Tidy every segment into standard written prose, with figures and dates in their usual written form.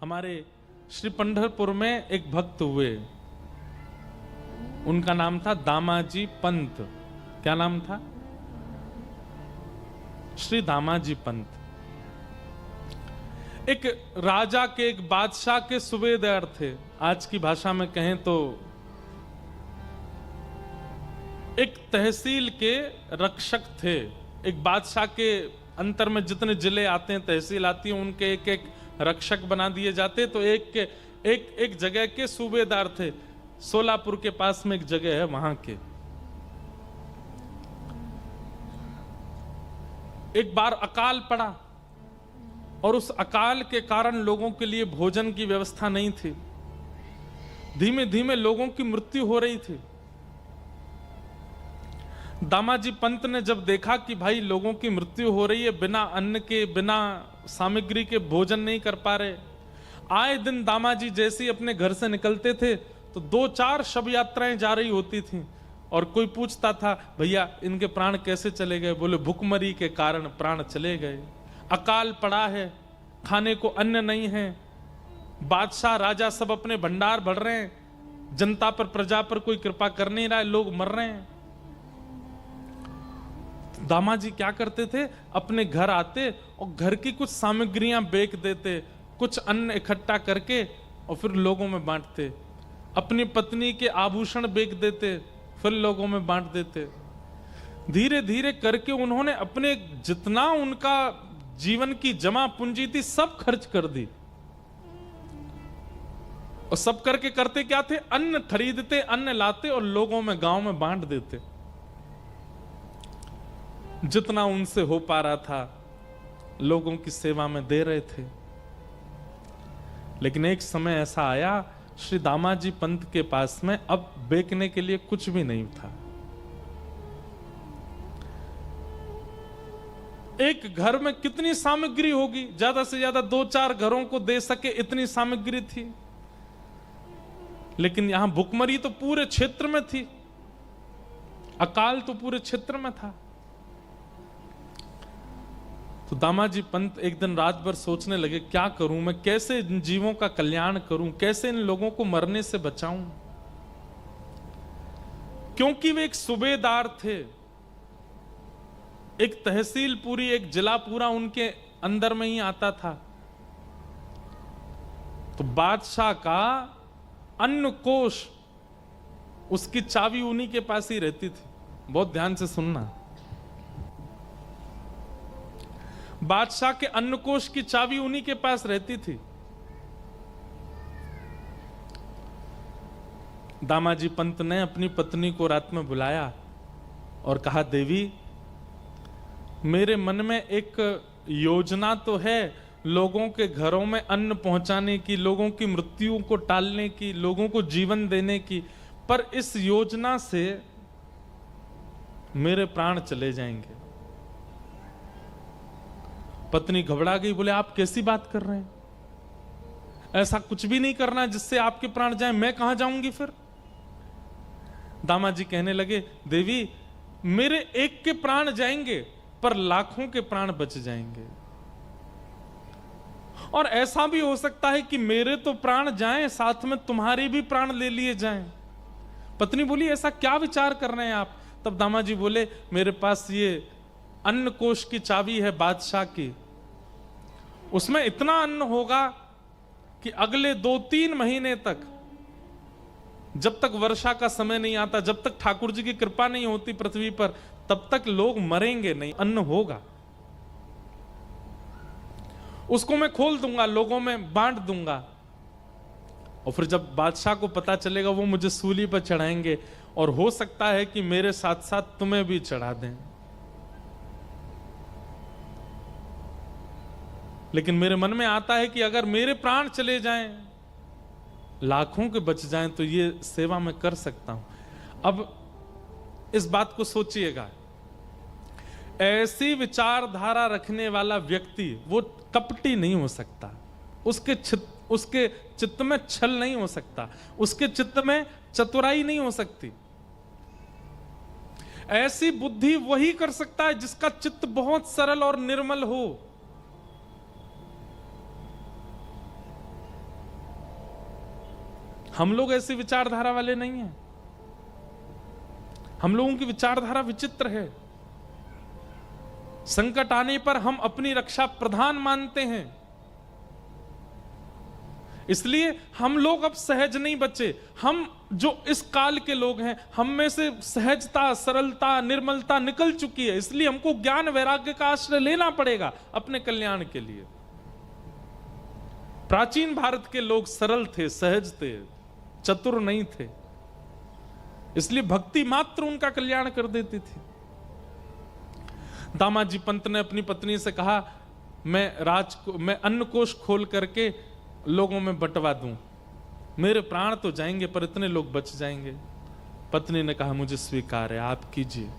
हमारे श्री पंढरपुर में एक भक्त हुए, उनका नाम था दामाजी पंत। क्या नाम था? श्री दामाजी पंत। एक राजा के, एक बादशाह के सूबेदार थे। आज की भाषा में कहें तो एक तहसील के रक्षक थे। एक बादशाह के अंतर में जितने जिले आते हैं, तहसील आती है, उनके एक एक रक्षक बना दिए जाते। तो एक जगह के सूबेदार थे। सोलापुर के पास में एक जगह है, वहां के। एक बार अकाल पड़ा और उस अकाल के कारण लोगों के लिए भोजन की व्यवस्था नहीं थी। धीमे धीमे लोगों की मृत्यु हो रही थी। दामाजी पंत ने जब देखा कि भाई लोगों की मृत्यु हो रही है, बिना अन्न के, बिना सामग्री के भोजन नहीं कर पा रहे। आए दिन दामाजी जैसे ही अपने घर से निकलते थे तो 2-4 शव यात्राएं जा रही होती थीं, और कोई पूछता था भैया इनके प्राण कैसे चले गए? बोले भुखमरी के कारण प्राण चले गए। अकाल पड़ा है, खाने को अन्न नहीं है, बादशाह राजा सब अपने भंडार भर रहे हैं, जनता पर, प्रजा पर कोई कृपा कर नहीं रहा है, लोग मर रहे हैं। दामाजी क्या करते थे? अपने घर आते और घर की कुछ सामग्रियां बेच देते, कुछ अन्न इकट्ठा करके और फिर लोगों में बांटते। अपनी पत्नी के आभूषण बेच देते, फिर लोगों में बांट देते। धीरे धीरे करके उन्होंने अपने जितना उनका जीवन की जमा पूंजी थी सब खर्च कर दी। और सब करके करते क्या थे? अन्न खरीदते, अन्न लाते और लोगों में, गांव में बांट देते। जितना उनसे हो पा रहा था लोगों की सेवा में दे रहे थे। लेकिन एक समय ऐसा आया, श्री दामाजी पंत के पास में अब बेचने के लिए कुछ भी नहीं था। एक घर में कितनी सामग्री होगी? ज्यादा से ज्यादा 2-4 घरों को दे सके इतनी सामग्री थी। लेकिन यहां भुखमरी तो पूरे क्षेत्र में थी, अकाल तो पूरे क्षेत्र में था। तो दामाजी पंत एक दिन रात भर सोचने लगे, क्या करूं मैं? कैसे इन जीवों का कल्याण करूं? कैसे इन लोगों को मरने से बचाऊं? क्योंकि वे एक सूबेदार थे, एक तहसील पूरी, एक जिला पूरा उनके अंदर में ही आता था। तो बादशाह का अन्न कोष, उसकी चाबी उन्हीं के पास ही रहती थी। बहुत ध्यान से सुनना। बादशाह के अन्नकोष की चाबी उन्हीं के पास रहती थी। दामाजी पंत ने अपनी पत्नी को रात में बुलाया और कहा, देवी मेरे मन में एक योजना तो है लोगों के घरों में अन्न पहुंचाने की, लोगों की मृत्यु को टालने की, लोगों को जीवन देने की, पर इस योजना से मेरे प्राण चले जाएंगे। पत्नी घबरा गई, बोले आप कैसी बात कर रहे हैं? ऐसा कुछ भी नहीं करना है जिससे आपके प्राण जाएं। मैं कहां जाऊंगी फिर? दामाजी कहने लगे, देवी मेरे एक के प्राण जाएंगे पर लाखों के प्राण बच जाएंगे। और ऐसा भी हो सकता है कि मेरे तो प्राण जाएं, साथ में तुम्हारे भी प्राण ले लिए जाएं। पत्नी बोली, ऐसा क्या विचार कर रहे हैं आप? तब दामाजी बोले, मेरे पास ये अन्न कोष की चाबी है बादशाह की, उसमें इतना अन्न होगा कि अगले 2-3 महीने तक, जब तक वर्षा का समय नहीं आता, जब तक ठाकुर जी की कृपा नहीं होती पृथ्वी पर, तब तक लोग मरेंगे नहीं, अन्न होगा। उसको मैं खोल दूंगा, लोगों में बांट दूंगा, और फिर जब बादशाह को पता चलेगा वो मुझे सूली पर चढ़ाएंगे, और हो सकता है कि मेरे साथ साथ तुम्हें भी चढ़ा दें। लेकिन मेरे मन में आता है कि अगर मेरे प्राण चले जाएं, लाखों के बच जाएं, तो ये सेवा मैं कर सकता हूं। अब इस बात को सोचिएगा, ऐसी विचारधारा रखने वाला व्यक्ति वो कपटी नहीं हो सकता, उसके चित्त में छल नहीं हो सकता, उसके चित्त में चतुराई नहीं हो सकती। ऐसी बुद्धि वही कर सकता है जिसका चित्त बहुत सरल और निर्मल हो। हम लोग ऐसी विचारधारा वाले नहीं हैं। हम लोगों की विचारधारा विचित्र है। संकट आने पर हम अपनी रक्षा प्रधान मानते हैं, इसलिए हम लोग अब सहज नहीं बचे। हम जो इस काल के लोग हैं, हम में से सहजता, सरलता, निर्मलता निकल चुकी है, इसलिए हमको ज्ञान वैराग्य का आश्रय लेना पड़ेगा अपने कल्याण के लिए। प्राचीन भारत के लोग सरल थे, सहज थे, चतुर नहीं थे, इसलिए भक्ति मात्र उनका कल्याण कर देती थी। दामाजी पंत ने अपनी पत्नी से कहा, मैं अन्न कोष खोल करके लोगों में बंटवा दूं, मेरे प्राण तो जाएंगे पर इतने लोग बच जाएंगे। पत्नी ने कहा, मुझे स्वीकार है, आप कीजिए।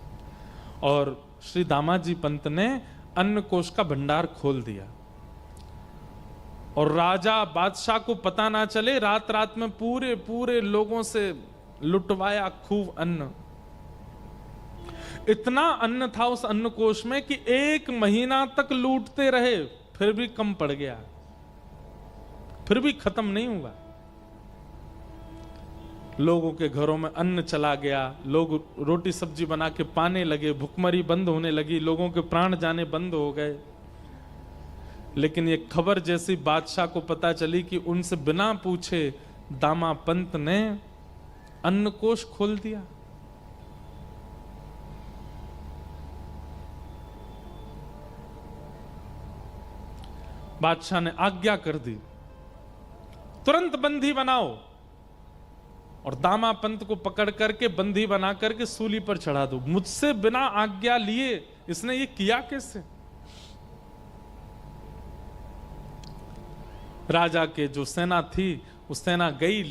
और श्री दामाजी पंत ने अन्न कोष का भंडार खोल दिया और राजा बादशाह को पता ना चले, रात रात में पूरे पूरे लोगों से लुटवाया खूब अन्न। इतना अन्न था उस अन्न कोष में कि 1 महीना तक लूटते रहे, फिर भी कम पड़ गया, फिर भी खत्म नहीं हुआ। लोगों के घरों में अन्न चला गया, लोग रोटी सब्जी बना के पाने लगे, भुखमरी बंद होने लगी, लोगों के प्राण जाने बंद हो गए। लेकिन ये खबर जैसी बादशाह को पता चली कि उनसे बिना पूछे दामा पंत ने अन्न कोष खोल दिया। बादशाह ने आज्ञा कर दी, तुरंत बंदी बनाओ, और दामा पंत को पकड़ करके बंदी बना करके सूली पर चढ़ा दो। मुझसे बिना आज्ञा लिए इसने ये किया कैसे? राजा के जो सेना थी, उस सेना गई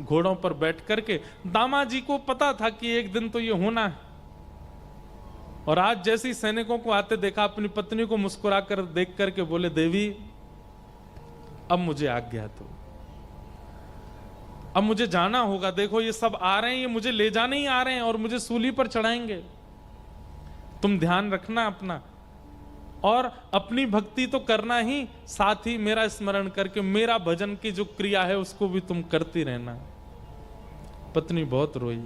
घोड़ों पर बैठ करके। दामाजी को पता था कि एक दिन तो ये होना है, और आज जैसी सैनिकों को आते देखा, अपनी पत्नी को मुस्कुरा कर देख करके बोले, देवी अब मुझे आज्ञा दो, अब मुझे जाना होगा। देखो ये सब आ रहे हैं, ये मुझे ले जाने ही आ रहे हैं और मुझे सूली पर चढ़ाएंगे। तुम ध्यान रखना अपना, और अपनी भक्ति तो करना ही, साथ ही मेरा स्मरण करके मेरा भजन की जो क्रिया है उसको भी तुम करती रहना। पत्नी बहुत रोई,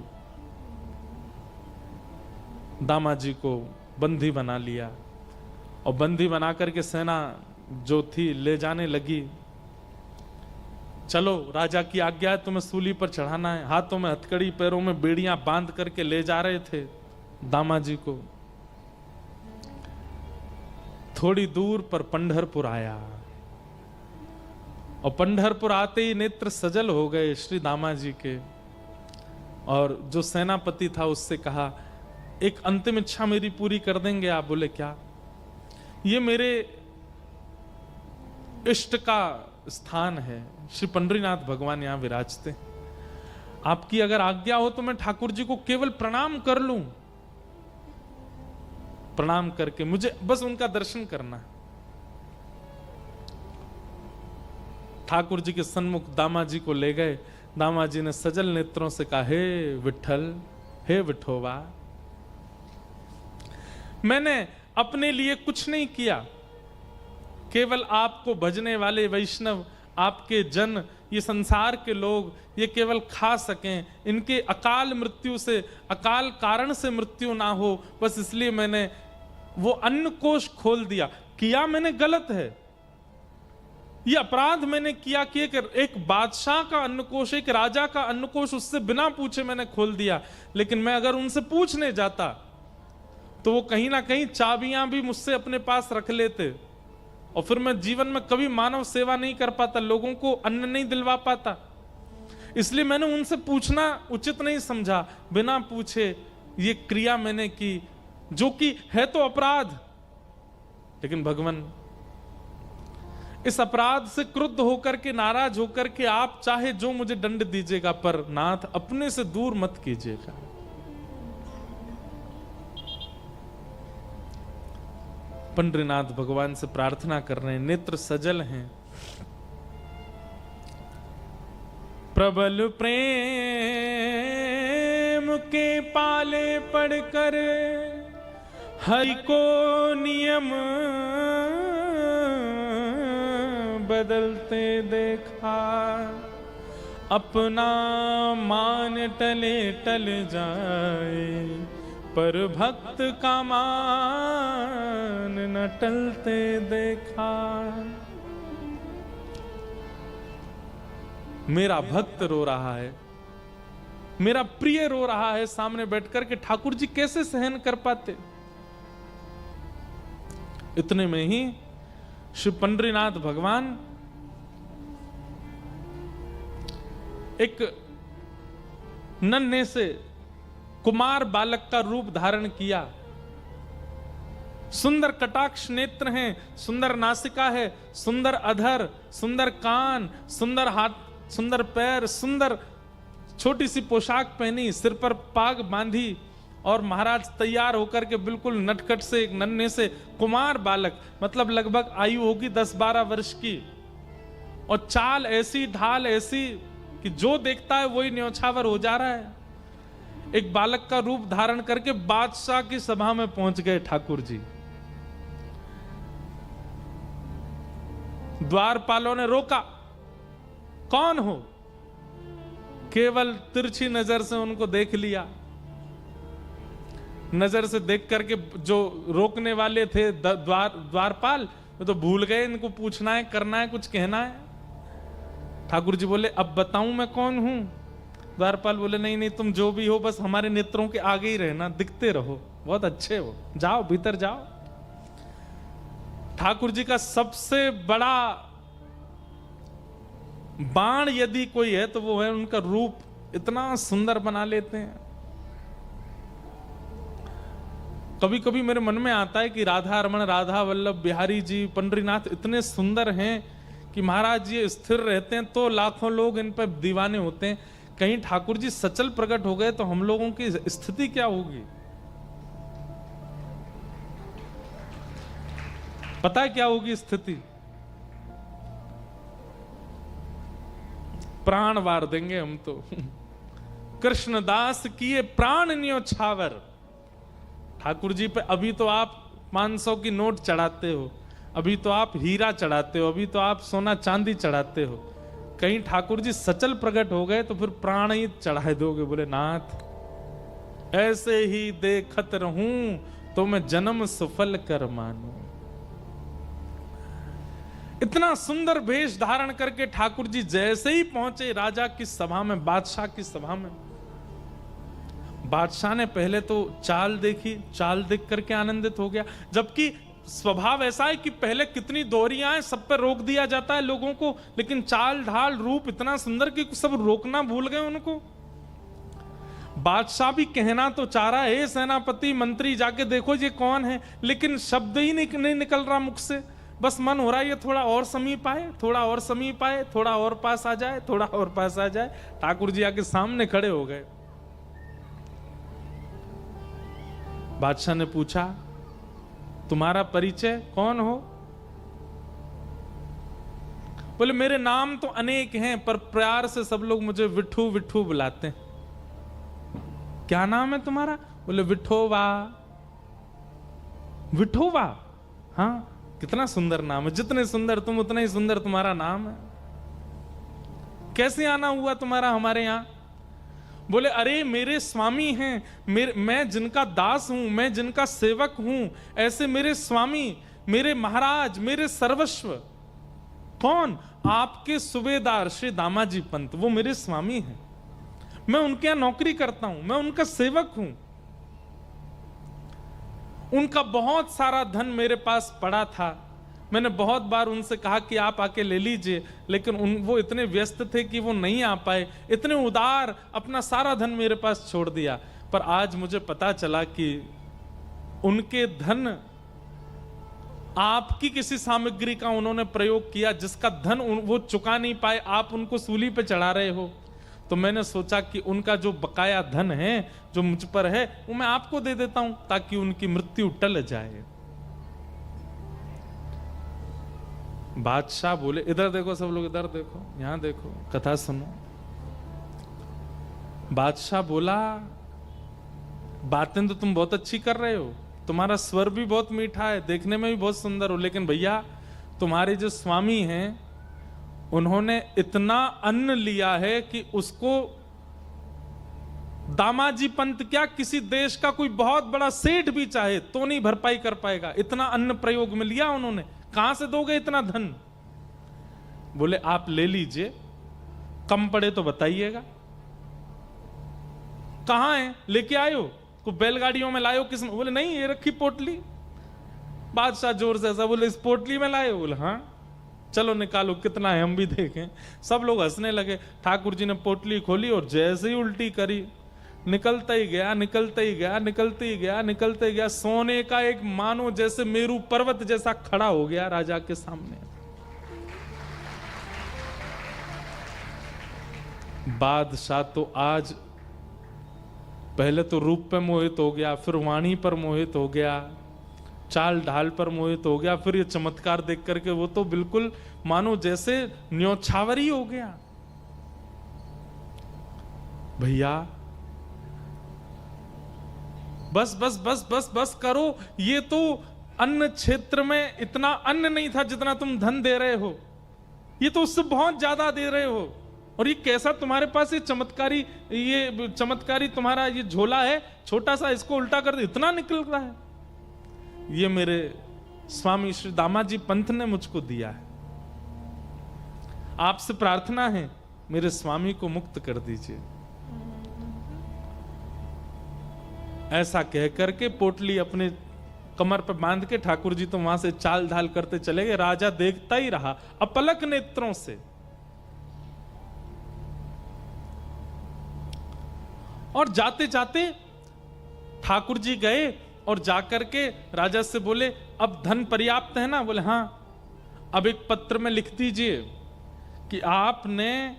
दामाजी को बंदी बना लिया, और बंदी बना करके सेना जो थी ले जाने लगी। चलो राजा की आज्ञा है, तुम्हें सूली पर चढ़ाना है। हाथों में हथकड़ी, पैरों में बेड़ियां बांध करके ले जा रहे थे दामाजी को। थोड़ी दूर पर पंढरपुर आया, और पंढरपुर आते ही नेत्र सजल हो गए श्री दामाजी के। और जो सेनापति था उससे कहा, एक अंतिम इच्छा मेरी पूरी कर देंगे आप? बोले क्या? ये मेरे इष्ट का स्थान है, श्री पंडरीनाथ भगवान यहां विराजते, आपकी अगर आज्ञा हो तो मैं ठाकुर जी को केवल प्रणाम कर लूं। प्रणाम करके मुझे बस उनका दर्शन करना है। ठाकुर जी के सन्मुख दामाजी को ले गए। दामाजी ने सजल नेत्रों से कहा, हे विठल, हे विठोबा, मैंने अपने लिए कुछ नहीं किया, केवल आपको भजने वाले वैष्णव, आपके जन, ये संसार के लोग ये केवल खा सकें, इनके अकाल मृत्यु से, अकाल कारण से मृत्यु ना हो, बस इसलिए मैंने वो अन्न कोष खोल दिया। किया मैंने गलत है, ये अपराध मैंने किया कि एक बादशाह का अन्न कोष, एक राजा का अन्न कोष उससे बिना पूछे मैंने खोल दिया। लेकिन मैं अगर उनसे पूछने जाता तो वो कहीं ना कहीं चाबियां भी मुझसे अपने पास रख लेते, और फिर मैं जीवन में कभी मानव सेवा नहीं कर पाता, लोगों को अन्न नहीं दिलवा पाता। इसलिए मैंने उनसे पूछना उचित नहीं समझा। बिना पूछे ये क्रिया मैंने की, जो कि है तो अपराध, लेकिन भगवान इस अपराध से क्रुद्ध होकर के, नाराज होकर के आप चाहे जो मुझे दंड दीजिएगा, पर नाथ अपने से दूर मत कीजिएगा। पंडरीनाथ भगवान से प्रार्थना कर रहे हैं, नेत्र सजल हैं। प्रबल प्रेम के पाले पड़कर हरि को नियम बदलते देखा, अपना मान टले टल जाए, पर भक्त का मान न टलते देखा। मेरा भक्त रो रहा है, मेरा प्रिय रो रहा है सामने बैठकर के ठाकुर जी कैसे सहन कर पाते। इतने में ही श्री पंडरीनाथ भगवान एक नन्हे से कुमार बालक का रूप धारण किया। सुंदर कटाक्ष नेत्र हैं, सुंदर नासिका है, सुंदर अधर, सुंदर कान, सुंदर हाथ, सुंदर पैर, सुंदर छोटी सी पोशाक पहनी, सिर पर पाग बांधी और महाराज तैयार होकर के बिल्कुल नटखट से एक नन्हे से कुमार बालक, मतलब लगभग आयु होगी 10-12 वर्ष की, और चाल ऐसी, ढाल ऐसी कि जो देखता है वही न्यौछावर हो जा रहा है। एक बालक का रूप धारण करके बादशाह की सभा में पहुंच गए ठाकुर जी। द्वारपालों ने रोका, कौन हो? केवल तिरछी नजर से उनको देख लिया। नजर से देख करके जो रोकने वाले थे द्वारपाल, तो भूल गए इनको पूछना है, करना है, कुछ कहना है। ठाकुर जी बोले, अब बताऊं मैं कौन हूं? द्वारपाल बोले, नहीं नहीं, तुम जो भी हो बस हमारे नेत्रों के आगे ही रहना, दिखते रहो, बहुत अच्छे हो, जाओ भीतर जाओ। ठाकुर जी का सबसे बड़ा बाण यदि कोई है तो वो है उनका रूप, इतना सुंदर बना लेते हैं। कभी कभी मेरे मन में आता है कि राधा रमण, राधा वल्लभ बिहारी जी, पंडरीनाथ इतने सुंदर हैं कि महाराज ये स्थिर रहते हैं तो लाखों लोग इन पर दीवाने होते हैं। कहीं ठाकुर जी सचल प्रकट हो गए तो हम लोगों की स्थिति क्या होगी? पता है क्या होगी स्थिति? प्राण वार देंगे हम तो। कृष्णदास किए प्राण न्योछावर। ठाकुर जी पे अभी तो आप 500 की नोट चढ़ाते हो, अभी तो आप हीरा चढ़ाते हो, अभी तो आप सोना चांदी चढ़ाते हो। कहीं ठाकुर जी सचल प्रकट हो गए तो फिर प्राण ही चढ़ा दोगे। बोले, नाथ ऐसे ही देखत रहूं तो मैं जन्म सफल कर मानूं। इतना सुंदर वेश धारण करके ठाकुर जी जैसे ही पहुंचे राजा की सभा में, बादशाह की सभा में, बादशाह ने पहले तो चाल देखी, चाल देख करके आनंदित हो गया। जबकि स्वभाव ऐसा है कि पहले कितनी दोहरियां हैं, सब पर रोक दिया जाता है लोगों को, लेकिन चाल ढाल रूप इतना सुंदर कि सब रोकना भूल गए उनको। बादशाह भी कहना तो चाह रहा है, सेनापति मंत्री जाके देखो ये कौन है, लेकिन शब्द ही नहीं निकल रहा मुख से। बस मन हो रहा है ये थोड़ा और समीप आए, थोड़ा और समीप आए, थोड़ा और पास आ जाए, थोड़ा और पास आ जाए। ठाकुर जी आके सामने खड़े हो गए। बादशाह ने पूछा, तुम्हारा परिचय, कौन हो? बोले, मेरे नाम तो अनेक हैं पर प्यार से सब लोग मुझे विठू विठू बुलाते हैं। क्या नाम है तुम्हारा? बोले, विठोवा। विठोवा? हाँ, कितना सुंदर नाम है, जितने सुंदर तुम उतना ही सुंदर तुम्हारा नाम है। कैसे आना हुआ तुम्हारा हमारे यहां? बोले, अरे मेरे स्वामी हैं, मैं जिनका दास हूं, मैं जिनका सेवक हूं, ऐसे मेरे स्वामी, मेरे महाराज, मेरे सर्वस्व। कौन? आपके सूबेदार श्री दामाजी पंत, वो मेरे स्वामी हैं। मैं उनके यहां नौकरी करता हूं, मैं उनका सेवक हूं। उनका बहुत सारा धन मेरे पास पड़ा था, मैंने बहुत बार उनसे कहा कि आप आके ले लीजिए, लेकिन वो इतने व्यस्त थे कि वो नहीं आ पाए। इतने उदार, अपना सारा धन मेरे पास छोड़ दिया। पर आज मुझे पता चला कि उनके धन, आपकी किसी सामग्री का उन्होंने प्रयोग किया जिसका धन वो चुका नहीं पाए, आप उनको सूली पे चढ़ा रहे हो। तो मैंने सोचा कि उनका जो बकाया धन है जो मुझ पर है वो मैं आपको दे देता हूं ताकि उनकी मृत्यु टल जाए। बादशाह बोले, इधर देखो सब लोग, इधर देखो, यहां देखो, कथा सुनो। बादशाह बोला, बातें तो तुम बहुत अच्छी कर रहे हो, तुम्हारा स्वर भी बहुत मीठा है, देखने में भी बहुत सुंदर हो, लेकिन भैया तुम्हारे जो स्वामी हैं उन्होंने इतना अन्न लिया है कि उसको दामाजी पंत क्या, किसी देश का कोई बहुत बड़ा सेठ भी चाहे तो नहीं भरपाई कर पाएगा। इतना अन्न प्रयोग में लिया उन्होंने। कहां से दोगे इतना धन? बोले आप ले लीजिए, कम पड़े तो बताइएगा। कहां है, लेके आयो? को बैलगाड़ियों में लायो? किस में? बोले नहीं, ये रखी पोटली। बादशाह जोर से ऐसा बोले, इस पोटली में लाए? बोले हाँ। चलो निकालो, कितना है हम भी देखें। सब लोग हंसने लगे। ठाकुर जी ने पोटली खोली और जैसे ही उल्टी करी, निकलता ही गया, निकलता ही गया, निकलते ही गया, निकलते ही गया। सोने का एक मानो जैसे मेरू पर्वत जैसा खड़ा हो गया राजा के सामने। बादशाह तो आज पहले तो रूप पे मोहित हो गया, फिर वाणी पर मोहित हो गया, चाल ढाल पर मोहित हो गया, फिर ये चमत्कार देख करके वो तो बिल्कुल मानो जैसे न्योछावरी हो गया। भैया बस बस बस बस बस करो, ये तो अन्न क्षेत्र में इतना अन्न नहीं था जितना तुम धन दे रहे हो, ये तो उससे बहुत ज्यादा दे रहे हो। और ये कैसा तुम्हारे पास ये चमत्कारी तुम्हारा ये झोला है छोटा सा, इसको उल्टा कर दे, इतना निकल रहा है। ये मेरे स्वामी श्री दामाजी पंत ने मुझको दिया है, आपसे प्रार्थना है मेरे स्वामी को मुक्त कर दीजिए। ऐसा कह करके पोटली अपने कमर पर बांध के ठाकुर जी तो वहां से चाल ढाल करते चले गए। राजा देखता ही रहा अपलक नेत्रों से। और जाते जाते ठाकुर जी गए और जाकर के राजा से बोले, अब धन पर्याप्त है ना? बोले हाँ। अब एक पत्र में लिख दीजिए कि आपने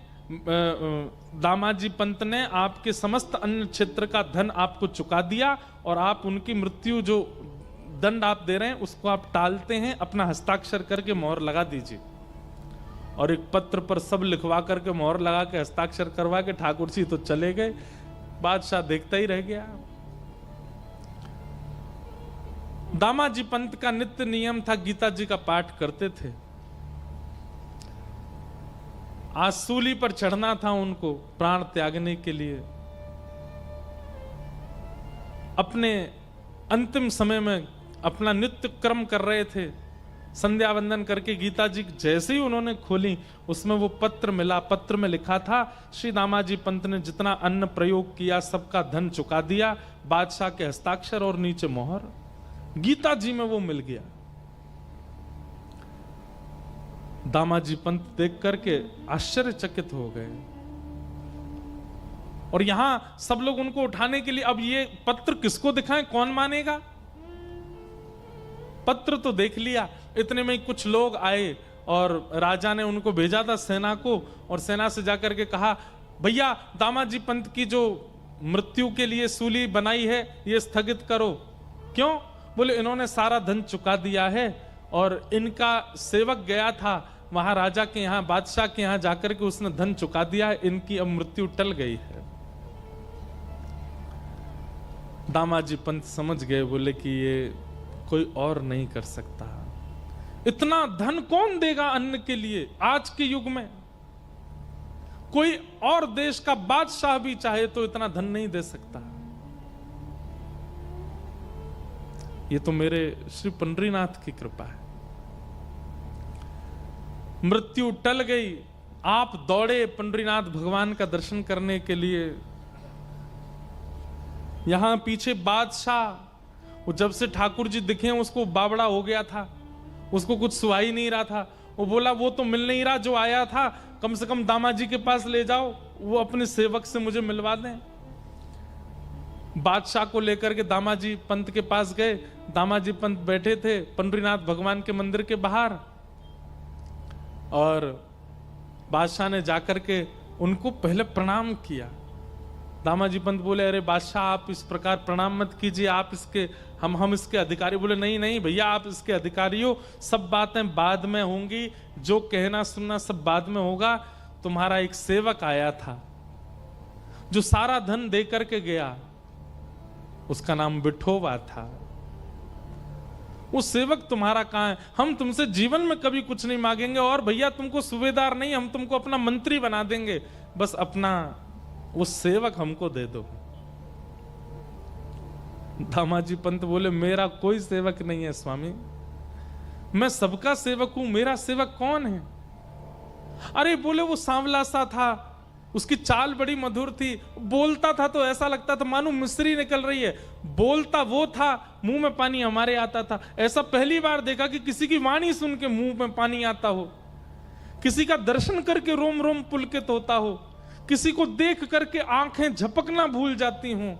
दामाजी पंत ने आपके समस्त अन्य क्षेत्र का धन आपको चुका दिया और आप उनकी मृत्यु जो दंड आप दे रहे हैं उसको आप टालते हैं, अपना हस्ताक्षर करके मोहर लगा दीजिए। और एक पत्र पर सब लिखवा करके मोहर लगा के हस्ताक्षर करवा के ठाकुर जी तो चले गए। बादशाह देखता ही रह गया। दामाजी पंत का नित्य नियम था, गीता जी का पाठ करते थे। आज सूली पर चढ़ना था उनको प्राण त्यागने के लिए। अपने अंतिम समय में अपना नित्य कर्म कर रहे थे, संध्या वंदन करके गीता जी जैसे ही उन्होंने खोली उसमें वो पत्र मिला। पत्र में लिखा था, श्री दामाजी पंत ने जितना अन्न प्रयोग किया सबका धन चुका दिया, बादशाह के हस्ताक्षर और नीचे मोहर। गीता जी में वो मिल गया। दामाजी पंत देख करके आश्चर्यचकित हो गए। और यहां सब लोग उनको उठाने के लिए, अब ये पत्र किसको दिखाएं, कौन मानेगा? पत्र तो देख लिया, इतने में कुछ लोग आए और राजा ने उनको भेजा था सेना को, और सेना से जाकर के कहा, भैया दामाजी पंत की जो मृत्यु के लिए सूली बनाई है ये स्थगित करो। क्यों? बोले इन्होंने सारा धन चुका दिया है और इनका सेवक गया था वहां राजा के यहां, बादशाह के यहां जाकर के उसने धन चुका दिया है, इनकी अब मृत्यु टल गई है। दामाजी पंत समझ गए, बोले कि ये कोई और नहीं कर सकता। इतना धन कौन देगा अन्न के लिए आज के युग में? कोई और देश का बादशाह भी चाहे तो इतना धन नहीं दे सकता। ये तो मेरे श्री पंडरीनाथ की कृपा है। मृत्यु टल गई, आप दौड़े पंडरीनाथ भगवान का दर्शन करने के लिए। यहां पीछे बादशाह, वो जब से ठाकुर जी दिखे उसको बावड़ा हो गया था, उसको कुछ सुहाई नहीं रहा था। वो बोला वो तो मिल नहीं रहा जो आया था, कम से कम दामाजी के पास ले जाओ, वो अपने सेवक से मुझे मिलवा दें। बादशाह को लेकर के दामाजी पंत के पास गए। दामाजी पंत बैठे थे पंडरीनाथ भगवान के मंदिर के बाहर, और बादशाह ने जाकर के उनको पहले प्रणाम किया। दामाजी पंत बोले, अरे बादशाह आप इस प्रकार प्रणाम मत कीजिए, आप इसके हम इसके अधिकारी। बोले नहीं नहीं भैया, आप इसके अधिकारी हो, सब बातें बाद में होंगी, जो कहना सुनना सब बाद में होगा। तुम्हारा एक सेवक आया था जो सारा धन दे करके गया, उसका नाम विठोबा था। वो सेवक तुम्हारा कहाँ है? हम तुमसे जीवन में कभी कुछ नहीं मांगेंगे, और भैया तुमको सूबेदार नहीं, हम तुमको अपना मंत्री बना देंगे, बस अपना वो सेवक हमको दे दो। दामाजी पंत बोले मेरा कोई सेवक नहीं है स्वामी, मैं सबका सेवक हूं, मेरा सेवक कौन है? अरे बोले वो सांवला सा था, उसकी चाल बड़ी मधुर थी, बोलता था तो ऐसा लगता था मानो मिश्री निकल रही है, बोलता वो था, मुंह में पानी हमारे आता था। ऐसा पहली बार देखा कि किसी की वाणी सुन के मुंह में पानी आता हो, किसी का दर्शन करके रोम रोम पुलकित होता हो, किसी को देख करके आंखें झपकना भूल जाती हूं।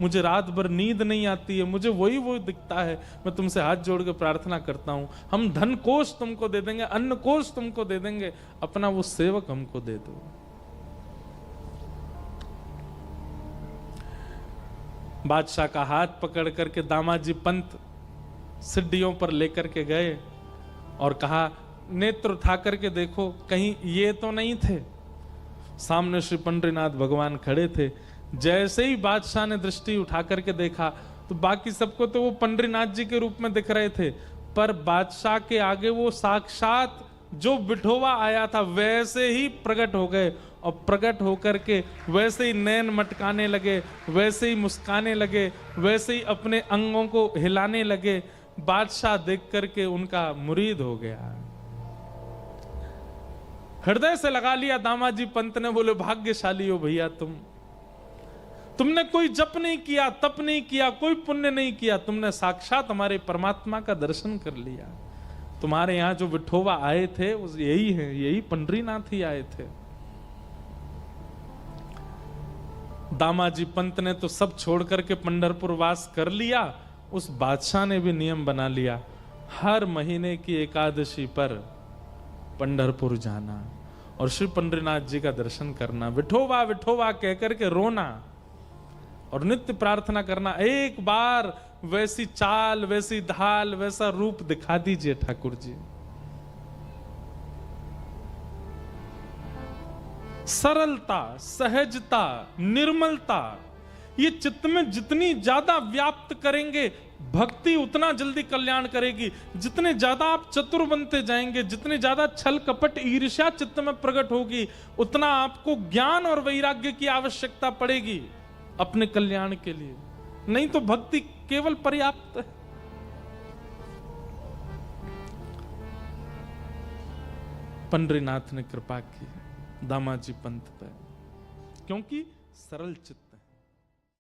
मुझे रात भर नींद नहीं आती है, मुझे वही वो दिखता है। मैं तुमसे हाथ जोड़ के प्रार्थना करता हूं, हम धन कोष तुमको दे देंगे, अन्न कोष तुमको दे देंगे, अपना वो सेवक हमको दे दो। बादशाह का हाथ पकड़ करके दामाजी पंत सिड्डियों पर लेकर के गए और कहा नेत्र उठा करके देखो कहीं ये तो नहीं थे। सामने श्री पंडरीनाथ भगवान खड़े थे। जैसे ही बादशाह ने दृष्टि उठा करके देखा तो बाकी सबको तो वो पंडरीनाथ जी के रूप में दिख रहे थे, पर बादशाह के आगे वो साक्षात जो विठोबा आया था वैसे ही प्रकट हो गए, और प्रकट होकर के वैसे ही नैन मटकाने लगे, वैसे ही मुस्काने लगे, वैसे ही अपने अंगों को हिलाने लगे। बादशाह देख करके उनका मुरीद हो गया, हृदय से लगा लिया। दामाजी पंत ने बोले भाग्यशाली हो भैया तुमने कोई जप नहीं किया, तप नहीं किया, कोई पुण्य नहीं किया, तुमने साक्षात हमारे परमात्मा का दर्शन कर लिया। तुम्हारे यहां जो विठोबा आए थे यही है, यही पंडरीनाथ ही आए थे। दामाजी पंत ने तो सब छोड़ करके पंढरपुर वास कर लिया। उस बादशाह ने भी नियम बना लिया, हर महीने की एकादशी पर पंढरपुर जाना और श्री पंडरीनाथ जी का दर्शन करना, विठोबा विठोबा कहकर के रोना और नित्य प्रार्थना करना, एक बार वैसी चाल, वैसी ढाल, वैसा रूप दिखा दीजिए ठाकुर जी। सरलता, सहजता, निर्मलता, ये चित्त में जितनी ज्यादा व्याप्त करेंगे भक्ति उतना जल्दी कल्याण करेगी। जितने ज्यादा आप चतुर बनते जाएंगे, जितने ज्यादा छल कपट ईर्ष्या चित्त में प्रकट होगी, उतना आपको ज्ञान और वैराग्य की आवश्यकता पड़ेगी अपने कल्याण के लिए। नहीं तो भक्ति केवल पर्याप्त है। पंडरीनाथ ने कृपा की दामाजी पंत पर, क्योंकि सरल चित्त